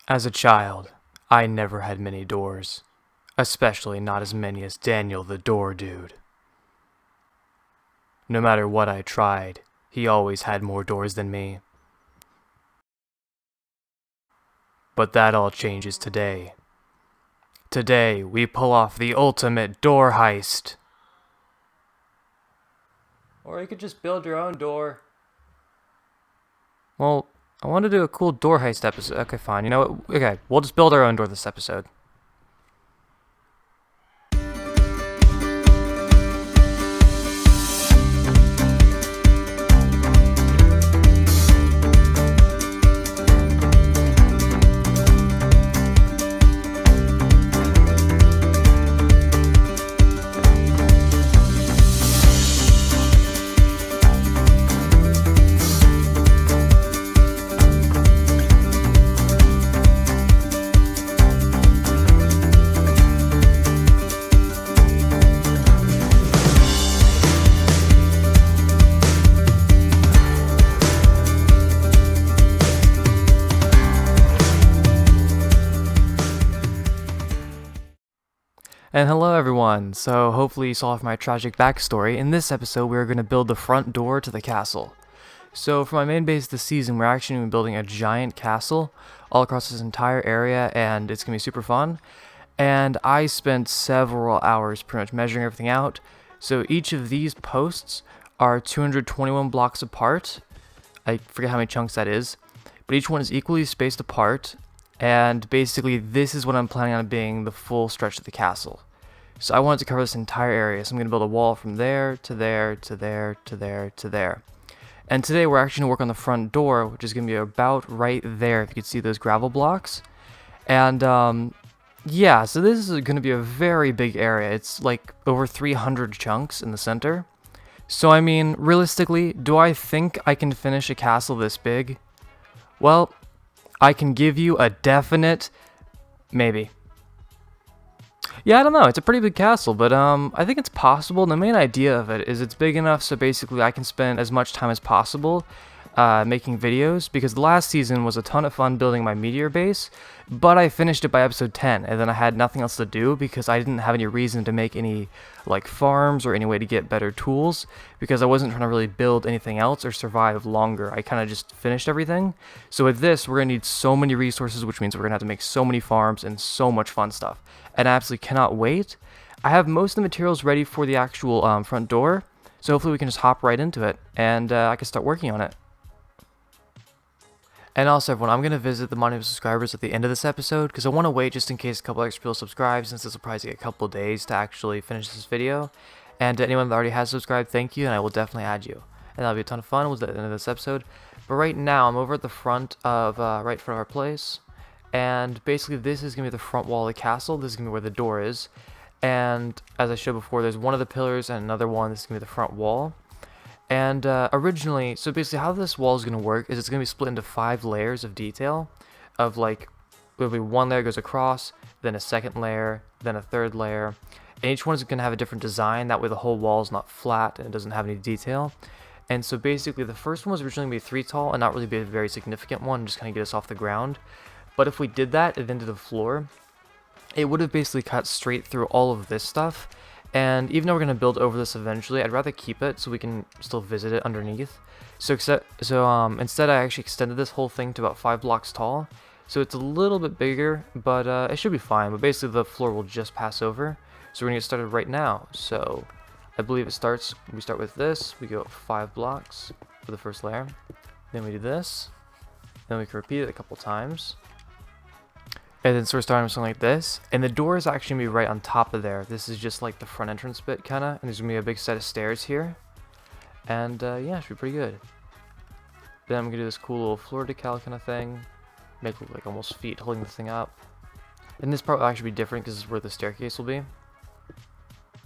As a child, I never had many doors, especially not as many as Daniel the Door Dude. No matter what I tried, he always had more doors than me. But that all changes today. Today, we pull off the ultimate door heist. Or you could just build your own door. Well, I want to do a cool door heist episode. Okay, fine. You know what? Okay, we'll just build our own door this episode. And hello everyone, so hopefully you saw my tragic backstory. In this episode we're going to build the front door to the castle. So for my main base this season we're actually going to be building a giant castle all across this entire area, and it's going to be super fun. And I spent several hours pretty much measuring everything out. So each of these posts are 221 blocks apart. I forget how many chunks that is, but each one is equally spaced apart. And basically this is what I'm planning on being the full stretch of the castle. So I wanted to cover this entire area, so I'm going to build a wall from there to there to there to there to there. And today we're actually going to work on the front door, which is going to be about right there, if you can see those gravel blocks. And yeah, so this is going to be a very big area. It's like over 300 chunks in the center. So I mean, realistically, do I think I can finish a castle this big? Well, I can give you a definite maybe. Yeah, I don't know. It's a pretty big castle, but I think it's possible. The main idea of it is it's big enough so basically I can spend as much time as possible making videos, because the last season was a ton of fun building my meteor base, but I finished it by episode 10, and then I had nothing else to do because I didn't have any reason to make any like farms or any way to get better tools, because I wasn't trying to really build anything else or survive longer. I kind of just finished everything. So with this, we're going to need so many resources, which means we're going to have to make so many farms and so much fun stuff. And I absolutely cannot wait. I have most of the materials ready for the actual front door, so hopefully we can just hop right into it, and I can start working on it. And also everyone, I'm going to visit the monument subscribers at the end of this episode, because I want to wait just in case a couple extra people subscribe, since this will probably take a couple of days to actually finish this video. And to anyone that already has subscribed, thank you, and I will definitely add you. And that'll be a ton of fun. We'll do at the end of this episode. But right now, I'm over at the front of, right in front of our place. And basically this is going to be the front wall of the castle. This is going to be where the door is. And as I showed before, there's one of the pillars and another one. This is going to be the front wall. And originally, so basically how this wall is going to work is it's going to be split into 5 layers of detail. Of like, there'll be one layer goes across, then a second layer, then a third layer. And each one is going to have a different design. That way the whole wall is not flat and it doesn't have any detail. And so basically the first one was originally going to be 3 tall and not really be a very significant one, just kind of get us off the ground. But if we did that and then to the floor, it would have basically cut straight through all of this stuff. And even though we're going to build over this eventually, I'd rather keep it so we can still visit it underneath. So instead I actually extended this whole thing to about 5 blocks tall. So it's a little bit bigger, but it should be fine. But basically the floor will just pass over. So we're going to get started right now. So I believe we start with this. We go up 5 blocks for the first layer. Then we do this. Then we can repeat it a couple times. And then so we're starting with something like this. And the door is actually going to be right on top of there. This is just like the front entrance bit, kind of. And there's going to be a big set of stairs here. And yeah, it should be pretty good. Then I'm going to do this cool little floor decal kind of thing. Make it look like almost feet holding the thing up. And this part will actually be different because this is where the staircase will be.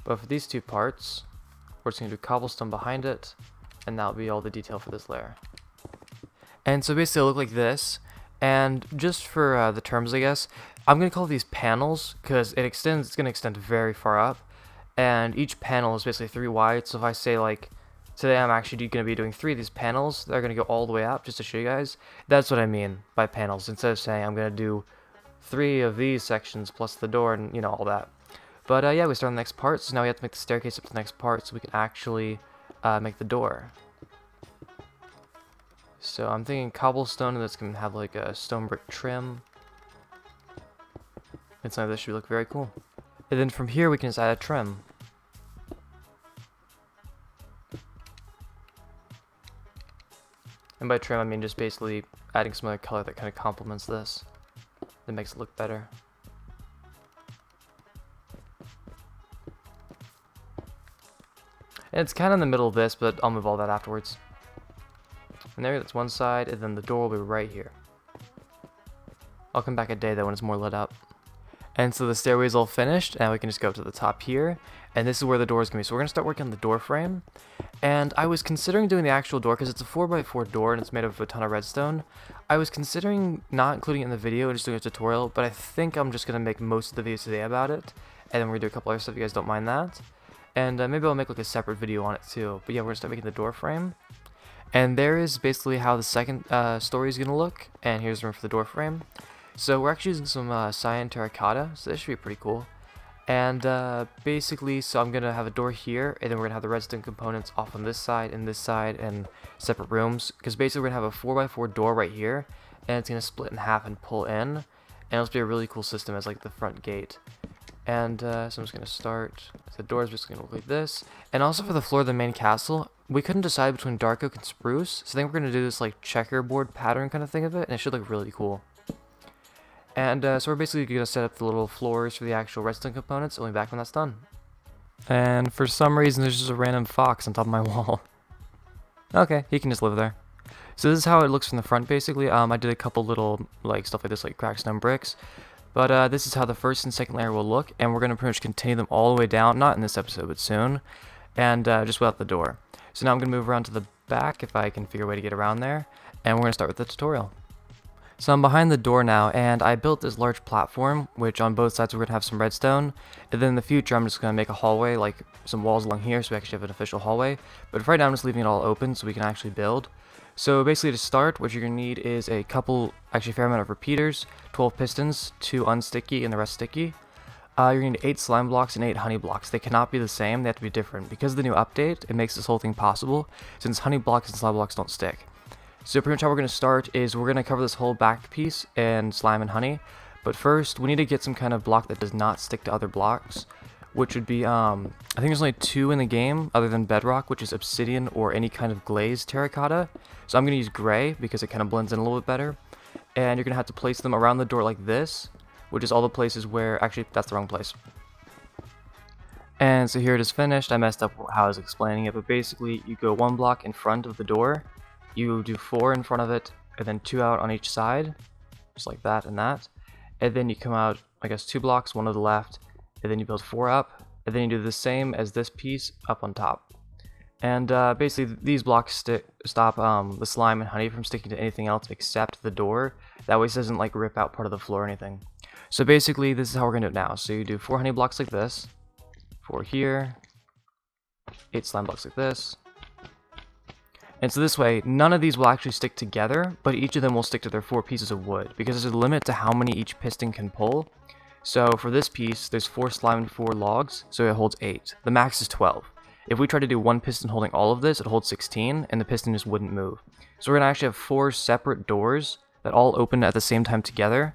But for these two parts, we're just going to do cobblestone behind it. And that'll be all the detail for this layer. And so basically it'll look like this. And just for the terms, I guess, I'm going to call these panels because it's going to extend very far up. And each panel is basically 3 wide. So if I say like today I'm actually going to be doing 3 of these panels. They're going to go all the way up just to show you guys. That's what I mean by panels. Instead of saying I'm going to do 3 of these sections plus the door and, you know, all that. But yeah, we start on the next part. So now we have to make the staircase up to the next part so we can actually make the door. So I'm thinking cobblestone, and that's going to have like a stone brick trim. And something this should look very cool. And then from here we can just add a trim. And by trim I mean just basically adding some other color that kind of complements this. That makes it look better. And it's kind of in the middle of this, but I'll move all that afterwards. And there, that's one side, and then the door will be right here. I'll come back a day though when it's more lit up. And so the stairway is all finished, and we can just go up to the top here, and this is where the door is going to be. So we're going to start working on the door frame. And I was considering doing the actual door, because it's a 4x4 door, and it's made of a ton of redstone. I was considering not including it in the video and just doing a tutorial, but I think I'm just going to make most of the videos today about it. And then we're going to do a couple other stuff if you guys don't mind that. And maybe I'll make like a separate video on it too. But yeah, we're going to start making the door frame. And there is basically how the second story is going to look. And here's the room for the door frame. So we're actually using some cyan terracotta, so this should be pretty cool. And basically, so I'm going to have a door here, and then we're going to have the redstone components off on this side, and separate rooms. Because basically we're going to have a 4x4 door right here, and it's going to split in half and pull in. And it'll be a really cool system as like the front gate. And so I'm just going to start, the door is just going to look like this. And also for the floor of the main castle, we couldn't decide between dark oak and spruce, so I think we're going to do this like checkerboard pattern kind of thing of it, and it should look really cool. And so we're basically going to set up the little floors for the actual redstone components, and we'll be back when that's done. And for some reason there's just a random fox on top of my wall. Okay, he can just live there. So this is how it looks from the front basically. I did a couple little like stuff like this, like cracked stone bricks. But this is how the first and second layer will look, and we're going to pretty much continue them all the way down, not in this episode, but soon, and just without the door. So now I'm going to move around to the back if I can figure a way to get around there, and we're going to start with the tutorial. So I'm behind the door now, and I built this large platform, which on both sides we're going to have some redstone, and then in the future I'm just going to make a hallway, like some walls along here, so we actually have an official hallway, but for right now I'm just leaving it all open so we can actually build. So basically to start, what you're going to need is a couple, actually a fair amount of repeaters, 12 pistons, 2 unsticky and the rest sticky. You're going to need 8 slime blocks and 8 honey blocks. They cannot be the same, they have to be different. Because of the new update, it makes this whole thing possible, since honey blocks and slime blocks don't stick. So pretty much how we're going to start is we're going to cover this whole back piece in slime and honey. But first, we need to get some kind of block that does not stick to other blocks, which would be, I think there's only 2 in the game other than bedrock, which is obsidian or any kind of glazed terracotta. So I'm going to use gray because it kind of blends in a little bit better. And you're going to have to place them around the door like this, which is all the places where, actually that's the wrong place. And so here it is finished. I messed up how I was explaining it, but basically you go 1 block in front of the door, you do 4 in front of it, and then 2 out on each side, just like that and that. And then you come out, I guess 2 blocks, 1 to the left, and then you build 4 up, and then you do the same as this piece up on top. And basically these blocks stop the slime and honey from sticking to anything else except the door. That way it doesn't like rip out part of the floor or anything. So basically this is how we're going to do it now. So you do 4 honey blocks like this, 4 here, 8 slime blocks like this. And so this way, none of these will actually stick together, but each of them will stick to their 4 pieces of wood, because there's a limit to how many each piston can pull. So for this piece, there's 4 slime and 4 logs, so it holds 8. The max is 12. If we try to do 1 piston holding all of this, it holds 16, and the piston just wouldn't move. So we're going to actually have 4 separate doors that all open at the same time together,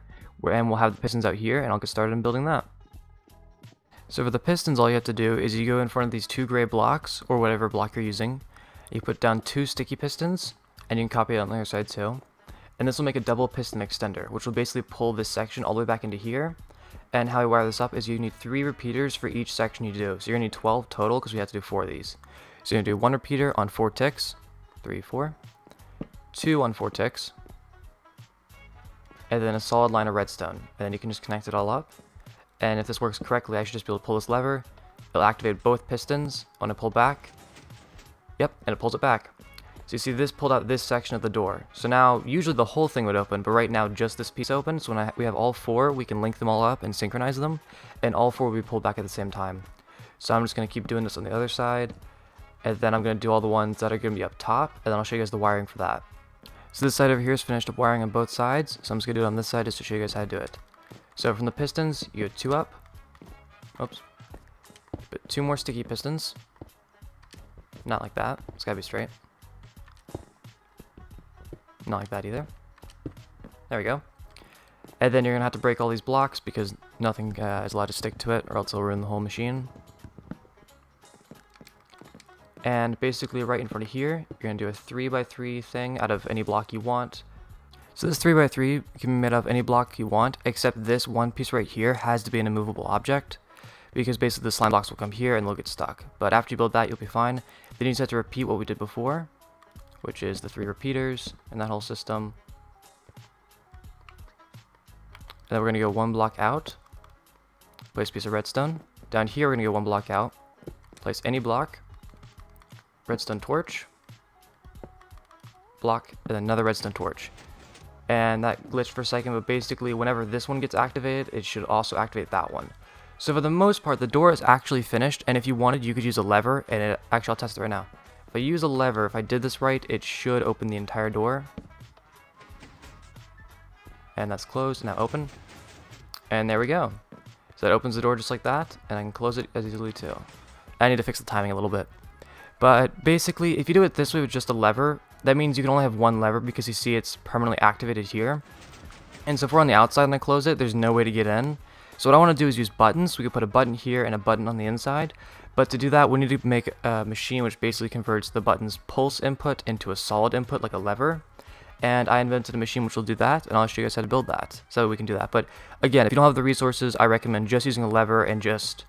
and we'll have the pistons out here, and I'll get started in building that. So for the pistons, all you have to do is you go in front of these 2 gray blocks, or whatever block you're using. You put down 2 sticky pistons, and you can copy it on the other side too. And this will make a double piston extender, which will basically pull this section all the way back into here. And how we wire this up is you need 3 repeaters for each section you do. So you're going to need 12 total because we have to do 4 of these. So you're going to do 1 repeater on 4 ticks, 3, 4, 2 on 4 ticks, and then a solid line of redstone. And then you can just connect it all up. And if this works correctly, I should just be able to pull this lever. It'll activate both pistons. When I pull back, yep, and it pulls it back. So you see this pulled out this section of the door. So now, usually the whole thing would open, but right now just this piece opens. So when we have all 4, we can link them all up and synchronize them, and all 4 will be pulled back at the same time. So I'm just going to keep doing this on the other side, And then I'm going to do all the ones that are going to be up top, and then I'll show you guys the wiring for that. So this side over here is finished up wiring on both sides, so I'm just going to do it on this side just to show you guys how to do it. So from the pistons, you go 2 up. Oops. Put 2 more sticky pistons. Not like that. It's got to be straight. Not like that either. There we go. And then you're going to have to break all these blocks because nothing is allowed to stick to it or else it'll ruin the whole machine. And basically right in front of here, you're going to do a 3x3 thing out of any block you want. So this 3x3 can be made of any block you want, except this one piece right here has to be an immovable object, because basically the slime blocks will come here and they'll get stuck. But after you build that, you'll be fine. Then you just have to repeat what we did before, which is the 3 repeaters and that whole system. And then we're going to go 1 block out, place a piece of redstone. Down here, we're going to go 1 block out, place any block, redstone torch, block, and then another redstone torch. And that glitched for a second, but basically whenever this one gets activated, it should also activate that one. So for the most part, the door is actually finished, and if you wanted, you could use a lever, and actually I'll test it right now. If I use a lever, if I did this right, it should open the entire door. And that's closed, now open. And there we go. So that opens the door just like that, and I can close it as easily too. I need to fix the timing a little bit. But basically, if you do it this way with just a lever, that means you can only have 1 lever because you see it's permanently activated here. And so if we're on the outside and I close it, there's no way to get in. So what I want to do is use buttons. We could put a button here and a button on the inside. But to do that, we need to make a machine which basically converts the button's pulse input into a solid input like a lever. And I invented a machine which will do that, and I'll show you guys how to build that so we can do that. But again, if you don't have the resources, I recommend just using a lever and just,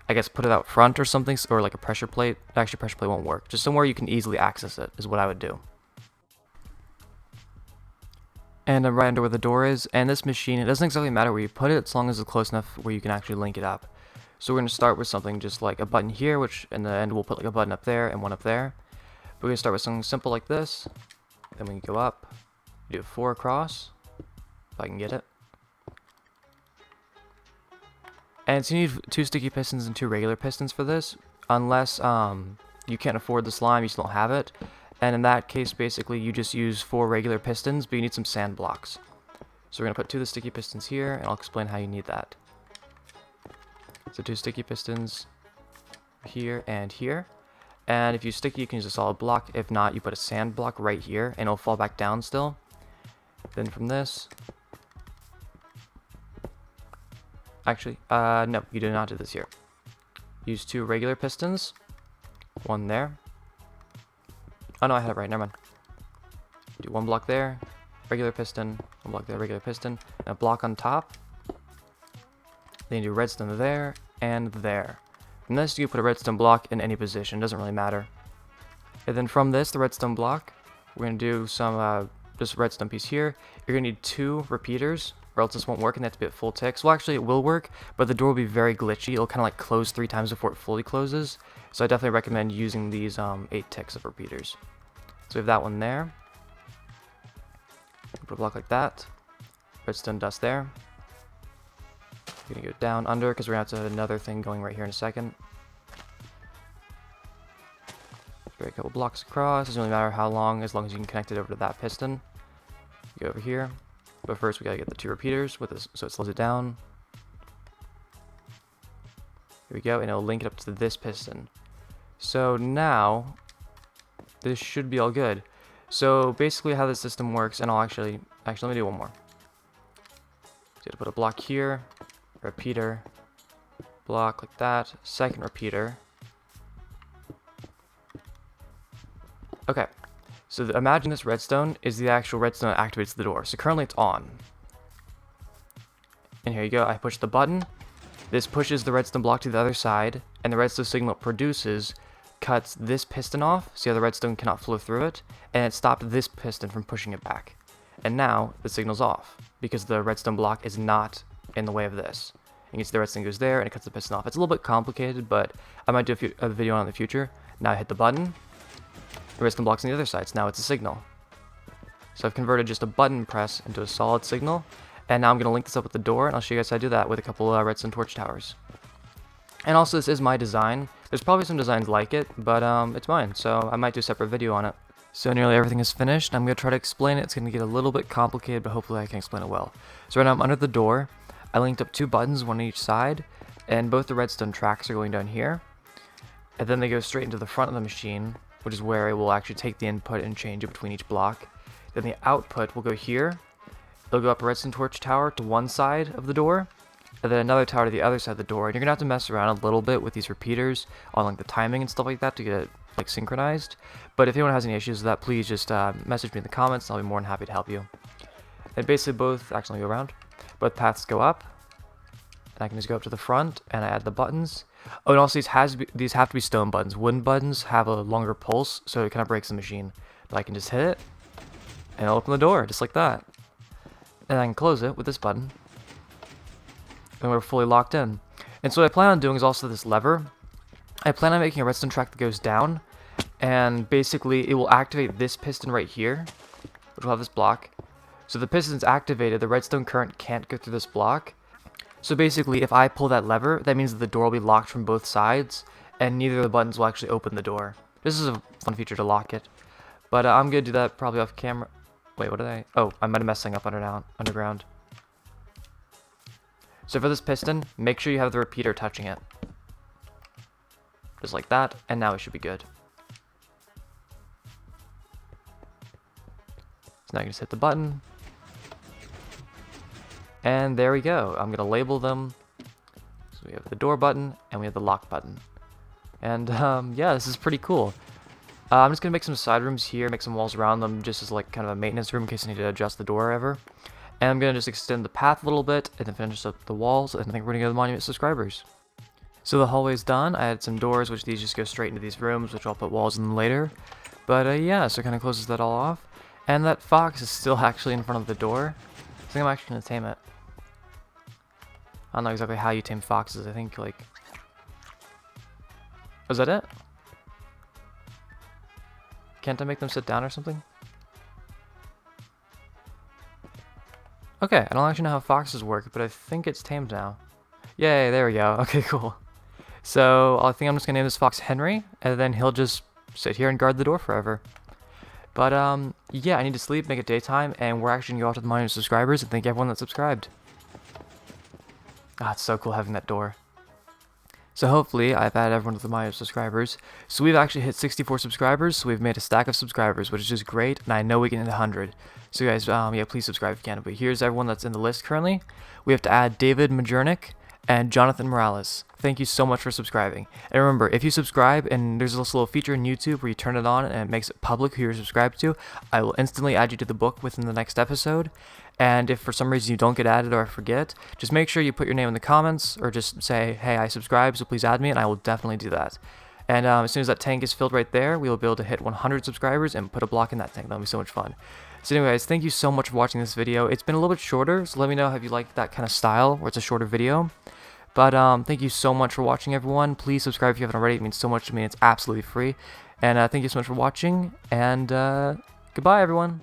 I guess, put it out front or something, or like a pressure plate. Actually, pressure plate won't work. Just somewhere you can easily access it is what I would do. And I'm right under where the door is, and this machine, it doesn't exactly matter where you put it as long as it's close enough where you can actually link it up. So we're going to start with something just like a button here, which in the end we'll put like a button up there and one up there. But we're going to start with something simple like this. Then we can go up, do 4 across, if I can get it. And so you need 2 sticky pistons and 2 regular pistons for this, unless you can't afford the slime, you still don't have it. And in that case, basically, you just use 4 regular pistons, but you need some sand blocks. So we're going to put 2 of the sticky pistons here, and I'll explain how you need that. So 2 sticky pistons here and here. And if you sticky, you can use a solid block. If not, you put a sand block right here, and it'll fall back down still. Then from this... Actually, no, you do not do this here. Use 2 regular pistons. 1 there. Oh no, I had it right, never mind. Do 1 block there, regular piston, 1 block there, regular piston, and a block on top. Then you do redstone there, and there. From this, you put a redstone block in any position, doesn't really matter. And then from this, the redstone block, we're going to do some, just redstone piece here. You're going to need 2 repeaters, or else this won't work, and they have to be at full ticks. Well, actually, it will work, but the door will be very glitchy. It'll kind of like close 3 times before it fully closes. So I definitely recommend using these 8 ticks of repeaters. So we have that one there. Put a block like that. Redstone dust there. We're going to go down under because we're going to have another thing going right here in a second. Spray a couple blocks across. Doesn't really matter how long, as long as you can connect it over to that piston. Go over here. But first we got to get the 2 repeaters with this, so it slows it down. Here we go, and it'll link it up to this piston. So now this should be all good. So basically how the system works, and I'll actually let me do one more. So you have to put a block here, repeater, block like that, second repeater. Okay, so imagine this redstone is the actual redstone that activates the door. So currently it's on. And here you go, I push the button. This pushes the redstone block to the other side, and the redstone signal it produces cuts this piston off, so the redstone cannot flow through it, and it stopped this piston from pushing it back. And now the signal's off, because the redstone block is not in the way of this. You can see the redstone goes there, and it cuts the piston off. It's a little bit complicated, but I might do a video on it in the future. Now I hit the button, the redstone block's on the other side, so now it's a signal. So I've converted just a button press into a solid signal, and now I'm going to link this up with the door, and I'll show you guys how to do that with a couple redstone torch towers. And also, this is my design. There's probably some designs like it, but it's mine, so I might do a separate video on it. So nearly everything is finished. I'm going to try to explain it. It's going to get a little bit complicated, but hopefully I can explain it well. So right now I'm under the door. I linked up 2 buttons, one on each side, and both the redstone tracks are going down here. And then they go straight into the front of the machine, which is where it will actually take the input and change it between each block. Then the output will go here. It'll go up a redstone torch tower to one side of the door, and then another tower to the other side of the door. And you're gonna have to mess around a little bit with these repeaters on like the timing and stuff like that to get it like synchronized. But if anyone has any issues with that, please just message me in the comments, and I'll be more than happy to help you. And basically both actually go around. Both paths go up. And I can just go up to the front and I add the buttons. Oh, and also these have to be stone buttons. Wooden buttons have a longer pulse, so it kind of breaks the machine. But I can just hit it, and it'll open the door, just like that. And I can close it with this button. And we're fully locked in. And so what I plan on doing is also this lever. I plan on making a redstone track that goes down, and basically it will activate this piston right here, which will have this block. So the piston's activated, the redstone current can't go through this block. So basically, if I pull that lever, that means that the door will be locked from both sides, and neither of the buttons will actually open the door. This is a fun feature to lock it. But I'm going to do that probably off camera. Wait, what did I... Oh, I might have messed something up underground. So for this piston, make sure you have the repeater touching it. Just like that, and now it should be good. So now I can just hit the button. And there we go. I'm going to label them. So we have the door button, and we have the lock button. And yeah, this is pretty cool. I'm just going to make some side rooms here, make some walls around them, just as like kind of a maintenance room in case I need to adjust the door or ever. And I'm going to just extend the path a little bit, and then finish up the walls, and I think we're going to go to the monument subscribers. So the hallway's done. I had some doors, which these just go straight into these rooms, which I'll put walls in later. But yeah, so it kind of closes that all off. And that fox is still actually in front of the door. I think I'm actually going to tame it. I don't know exactly how you tame foxes. I think, like... Was that it? Can't I make them sit down or something? Okay, I don't actually know how foxes work, but I think it's tamed now. Yay, there we go. Okay, cool. So, I think I'm just gonna name this fox Henry, and then he'll just sit here and guard the door forever. But, yeah, I need to sleep, make it daytime, and we're actually gonna go out to the monument subscribers and thank everyone that subscribed. Ah, it's so cool having that door. So hopefully, I've added everyone to the monument subscribers. So we've actually hit 64 subscribers, so we've made a stack of subscribers, which is just great, and I know we can hit 100. So guys, yeah, please subscribe if you can. But here's everyone that's in the list currently. We have to add David Majernik and Jonathan Morales. Thank you so much for subscribing. And remember, if you subscribe, and there's this little feature in YouTube where you turn it on and it makes it public who you're subscribed to, I will instantly add you to the book within the next episode. And if for some reason you don't get added or I forget, just make sure you put your name in the comments or just say, hey, I subscribe, so please add me, and I will definitely do that. And as soon as that tank is filled right there, we will be able to hit 100 subscribers and put a block in that tank. That'll be so much fun. So anyways, thank you so much for watching this video. It's been a little bit shorter, so let me know if you like that kind of style where it's a shorter video. But thank you so much for watching, everyone. Please subscribe if you haven't already. It means so much to me. It's absolutely free. And thank you so much for watching. And goodbye, everyone.